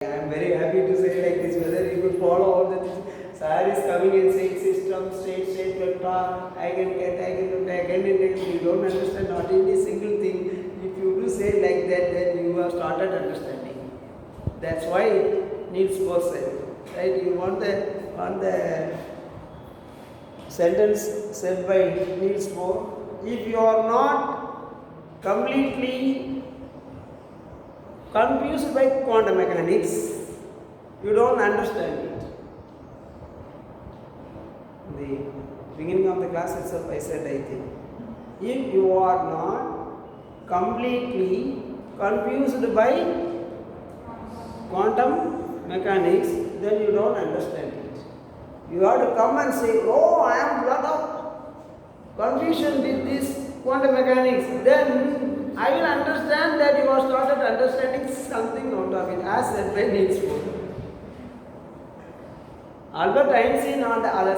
I am very happy to say like this, whether you could follow all the Sir is coming and saying system, state, vector, again, you don't understand not any single thing. If you do say like that, then you have started understanding. That's why it needs person. Right? You want the sentence said by Niels Bohr. If you are not completely confused by quantum mechanics, you don't understand it. In the beginning of the class itself, I said, I think, if you are not completely confused by quantum mechanics, then you don't understand it. You have to come and say, oh, I am lot of confusion with this quantum mechanics. Then I will understand that you have started understanding something out of it, as said by Niels Bohr. Albert Einstein on the other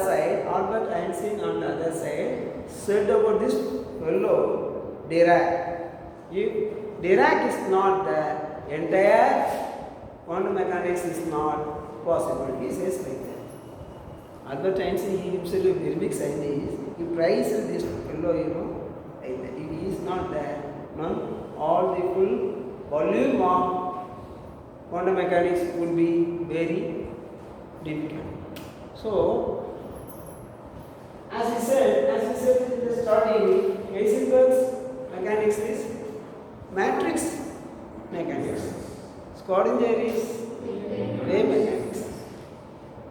side, said about this fellow Dirac. If Dirac is not there, entire quantum mechanics is not possible. He says like that. Albert Einstein, he himself is a very big scientist. He prizes this fellow, like that. If he is not there, all the full volume of quantum mechanics would be very difficult. So, as he said in the starting, Heisenberg's mechanics is matrix mechanics. Schrödinger is wave mechanics.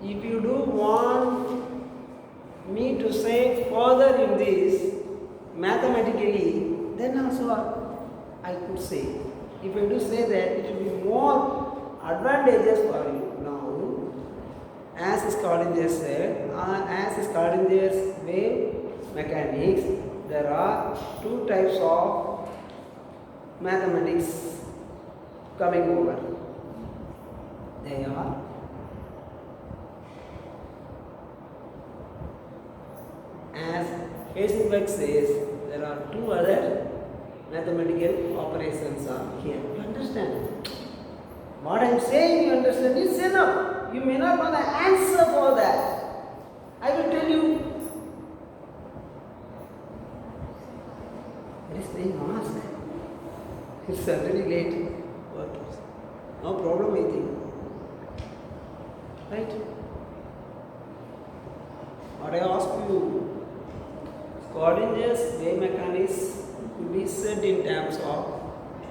If you do want me to say further in this mathematically, then also I could say. If I do say that, it will be more advantageous for you. Now, as Schrödinger said, as Schrödinger's wave mechanics, there are two types of mathematics coming over. They are as Heisenberg says, there are two other mathematical operations are here. You understand? What I am saying, you understand, is enough. You may not know the answer for that. I will tell you. It is being asked. It's already late. But no problem, I think. Right? What I ask you, Schrodinger's wave mechanics could be said in terms of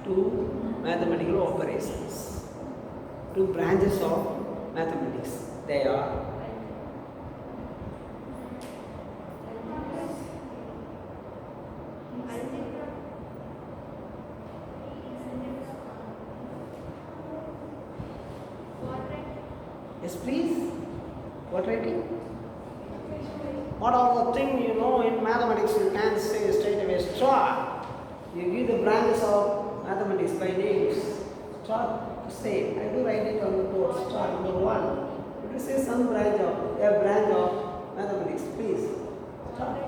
two mathematical operations, two branches of mathematics. They are yes, please. What writing? What are the things in mathematics you can't say straight away? Start. You give the branches of mathematics by names. Start. Say, I do write it on the board. Start number 1. You say some branch of mathematics, please. Start.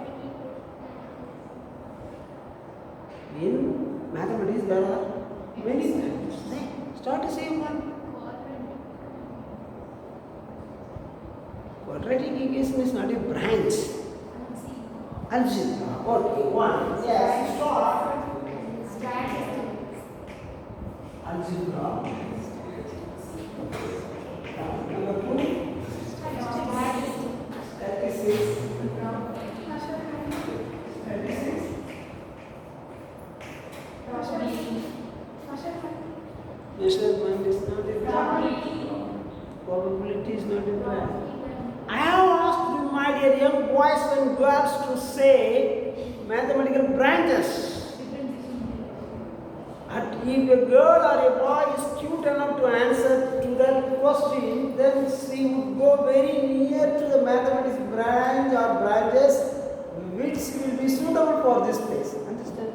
In mathematics, there are many branches. Start to say one. Quadratic equation is not a branch. Algebra. Okay, 1. Yes, start. Algebra. Number 2. Statistics. Measurement is not a branch. Probability is not a branch. I have asked you, my dear young boys and girls, to say mathematical branches. And if a girl or a boy is cute enough to answer to that question, then she would go very near to the mathematics branch or branches which will be suitable for this place. Understand?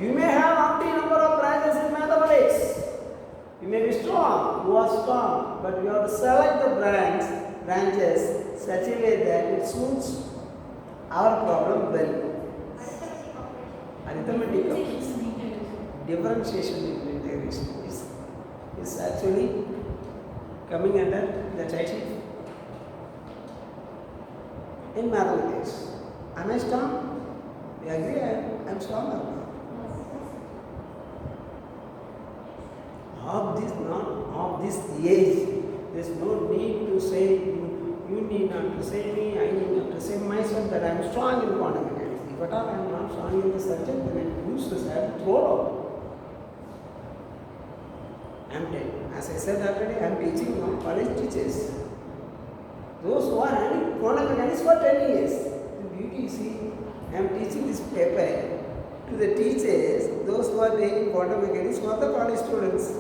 You may have empty number of branches in mathematics. You may be strong, you are strong, but you have to select the branches such a way that it suits our problem well. Arithmetic differentiation and integration is is actually coming under the title in mathematics. Am I strong? We agree I am strong or not? Of this age, there is no need to say, you need not to say me, I need not to say myself that I am strong in quantum mechanics. If at all I am not strong in the subject, then I use this, I will throw out. As I said already, I am teaching now college teachers. Those who are handling quantum mechanics for 10 years. The beauty, see, I am teaching this paper to the teachers, those who are taking quantum mechanics for the college students.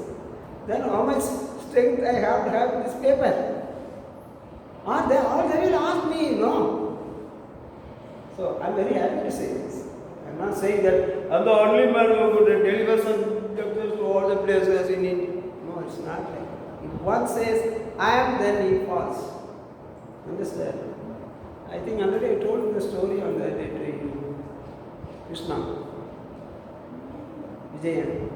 Then how much strength I have to have in this paper? Or they will ask me, no. So I am very happy to say this. I am not saying that I am the only man who could deliver some lectures to all the places in India. No, it's not like that. If one says I am, then he falls. Understand? I think already I told you the story on that day to you. Krishna, Vijayan,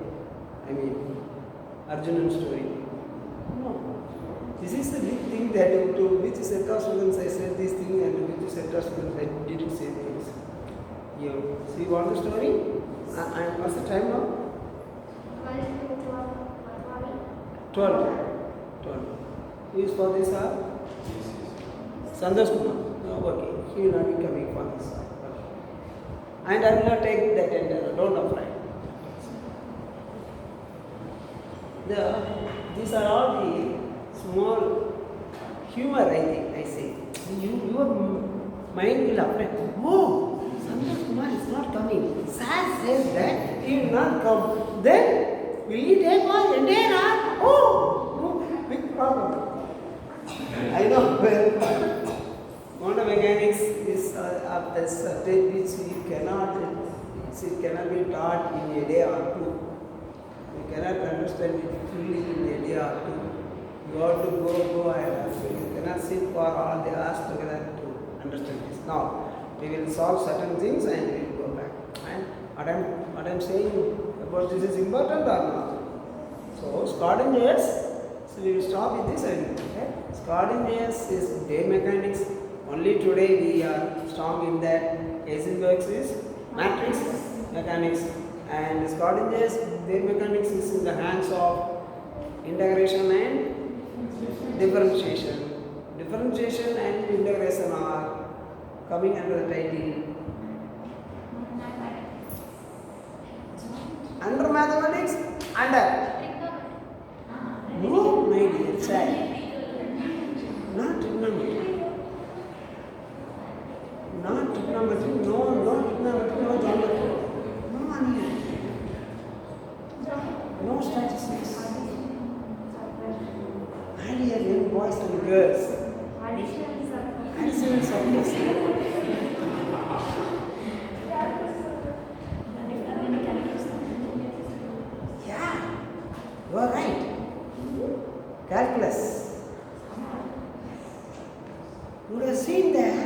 Arjunan story. No. This is the big thing that to which set of students I said this thing and which set of students I didn't say things. You see what the story? And what's the time now? 12. Who is for this hour? Santosh Kumar. No, okay. He will not be coming for this hour. Okay. And I will not take that entire, don't afraid. These are all the small humor, I think, I say. Your mind will affect. Oh, Santosh Kumar is not coming. Sir says that he will not come. Then, will he take all entire hour? Oh, no, big problem. I know quantum mechanics is of the subject which it cannot be taught in a day or two. You cannot understand it fully in a day or two. You have to go ahead. You cannot sit for all the hours together to understand this. Now, we will solve certain things and we will go back. And what I am saying about this is important or not? So, Schrödinger's. So we will stop with this and okay. Schrödinger's is wave mechanics. Only today we are strong in that. Heisenberg's is matrix mechanics, and Schrödinger's wave mechanics is in the hands of integration and differentiation. Differentiation and integration are coming under the title under mathematics. Under. No, my dear child. Not trigonometry. Not trigonometry. No trigonometry, no geometry. No analysis. No statistics. Idea young boys and girls. Additional subjects. Yeah, you are right. Calculus. You would have seen that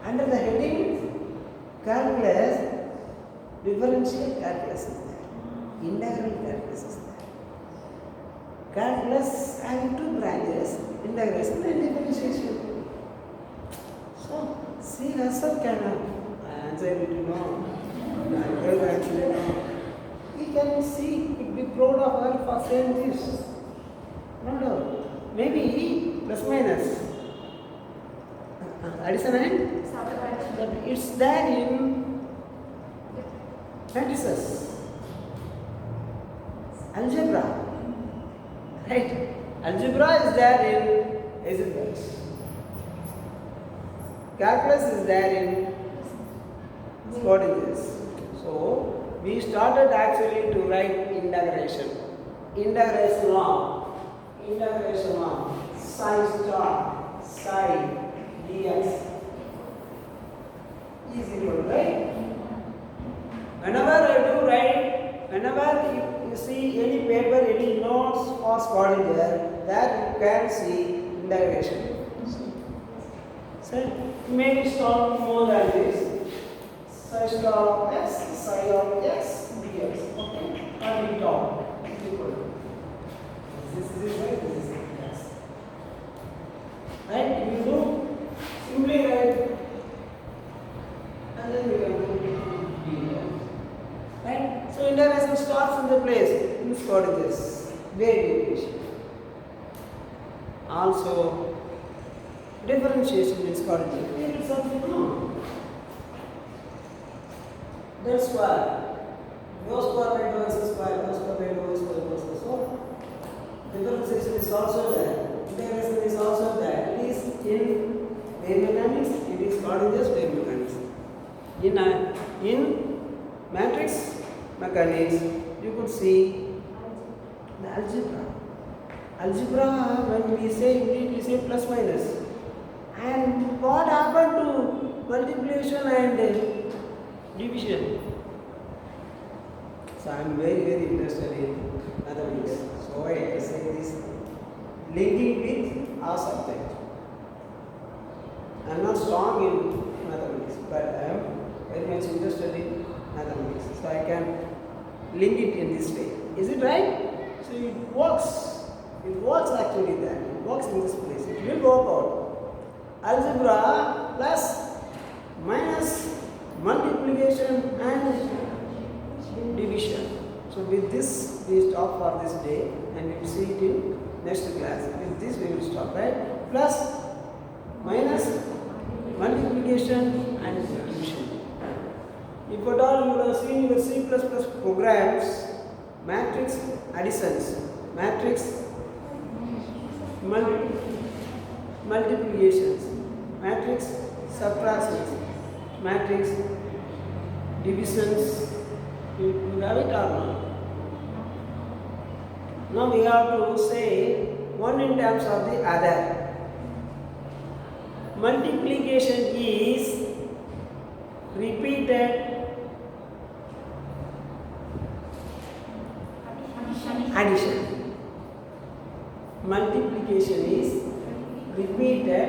under the heading calculus, differential calculus is there, integral calculus is there. Calculus having two branches, integration and differentiation. So, she herself cannot answer it, actually no. We can see, be proud of her for saying this. No doubt. Maybe plus minus. Addition and it's there in matrices. Algebra. Right? Algebra is there in Heisenberg's. Calculus is there in Schrödinger's. So, we started actually to write integration. Integration of psi star psi dx is equal to, right? Whenever you see any paper, any notes or Schrödinger, that you can see integration. So it may be solved more than this. Psi star of x, psi of x dx. Okay, and we talk equal to. This is right, this is x. Right? You do simply write and then you can put it to b. Right? So integration starts in the place. This what is this? Variation. Also differentiation is called it something wrong. That's why no square by no x square, no square by no y square, no square. So differentiation is also there. Integration is also there. It is in wave mechanics. It is called just wave mechanics. In matrix mechanics, you could see the algebra. Algebra, when we say unit, we say plus minus. And what happened to multiplication and division? So I am very interested in mathematics. So I say this linking with our subject. I am not strong in mathematics, but I am very much interested in mathematics. So I can link it in this way. Is it right? So it works. It works actually that. It works in this place. It will work out. Algebra plus minus multiplication and division. So with this we stop for this day and we will see it in next class. With this we will stop, right? Plus minus multiplication and division. If at all you have seen your C++ programs, matrix additions, matrix multiplications, matrix subtractions, matrix divisions, you have it or not? Now we have to say one in terms of the other. Multiplication is repeated addition. Multiplication is repeated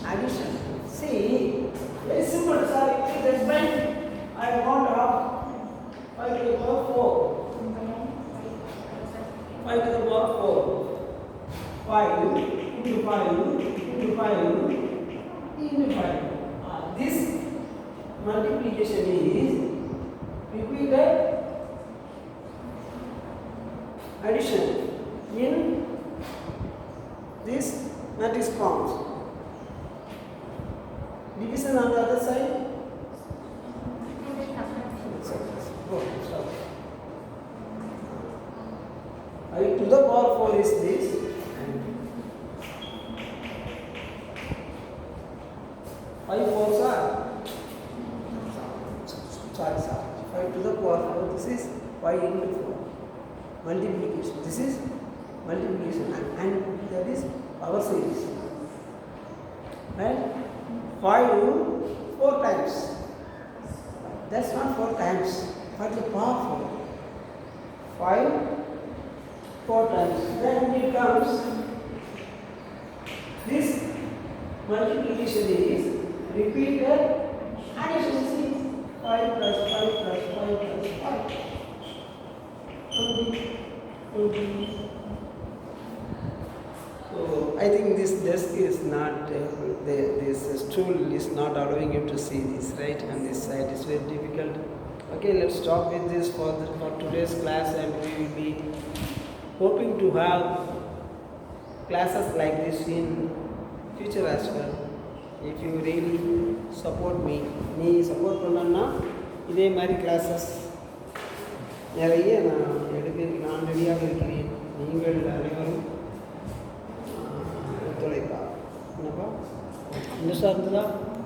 addition. See, very simple, sorry. That's fine. I want to have 5 to the power 4. 5 to the power 4. 5 into 5 into 5 into 5. This multiplication is repeated addition in this matrix forms. Division on the other side. Go, stop. I to the power 4 is this. 5 4s are. Sorry. 5 to the power 4. This is 5 into 4. Multiplication. This is multiplication and that is power series. Right? 5 4 times. That's not 4 times. 5 to the power 4. 5 4 times. Then it comes. This multiplication is repeated addition. 5 plus 5 plus 5 plus 5. 20. So I think this desk is not, this stool is not allowing you to see this, right? And this side is very difficult. Okay, let's stop with this for today's class, and we will be hoping to have classes like this in future as well. If you really support me, நீ support பண்ணனா இதே மாதிரி classes நிறைய நான் ரெடியாக இருக்கிறேன். நீங்கள் அனைவரும் ஒத்துழைப்பா என்னப்பா இந்த சார் இருந்ததா